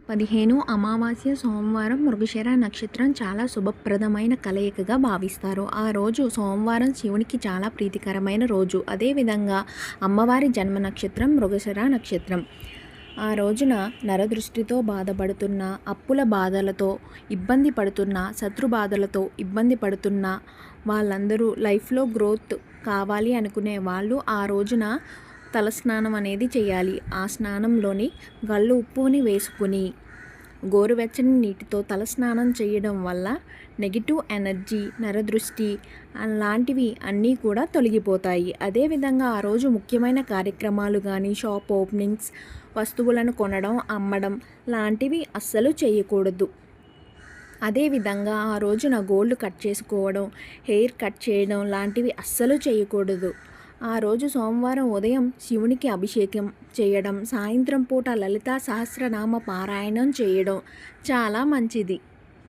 15 అమావాస్య సోమవారం మృగశిర నక్షత్రం చాలా శుభప్రదమైన కలయికగా భావిస్తారు. ఆ రోజు సోమవారం శివునికి చాలా ప్రీతికరమైన రోజు. అదేవిధంగా అమ్మవారి జన్మ నక్షత్రం మృగశిర నక్షత్రం. ఆ రోజున నరదృష్టితో బాధపడుతున్న, అప్పుల బాధలతో ఇబ్బంది పడుతున్న, శత్రు బాధలతో ఇబ్బంది పడుతున్న వాళ్ళందరూ లైఫ్లో గ్రోత్ కావాలి అనుకునే వాళ్ళు ఆ రోజున తలస్నానం అనేది చేయాలి. ఆ స్నానంలోని గళ్ళు ఉప్పుని వేసుకుని గోరువెచ్చని నీటితో తలస్నానం చేయడం వల్ల నెగిటివ్ ఎనర్జీ, నరదృష్టి అలాంటివి అన్నీ కూడా తొలగిపోతాయి. అదేవిధంగా ఆ రోజు ముఖ్యమైన కార్యక్రమాలు కానీ, షాప్ ఓపెనింగ్స్, వస్తువులను కొనడం, అమ్మడం లాంటివి అస్సలు చేయకూడదు. అదేవిధంగా ఆ రోజున గోల్డ్ కట్ చేసుకోవడం, హెయిర్ కట్ చేయడం లాంటివి అస్సలు చేయకూడదు. ఆ రోజు సోమవారం ఉదయం శివునికి అభిషేకం చేయడం, సాయంత్రం పూట లలితా సహస్రనామ పారాయణం చేయడం చాలా మంచిది.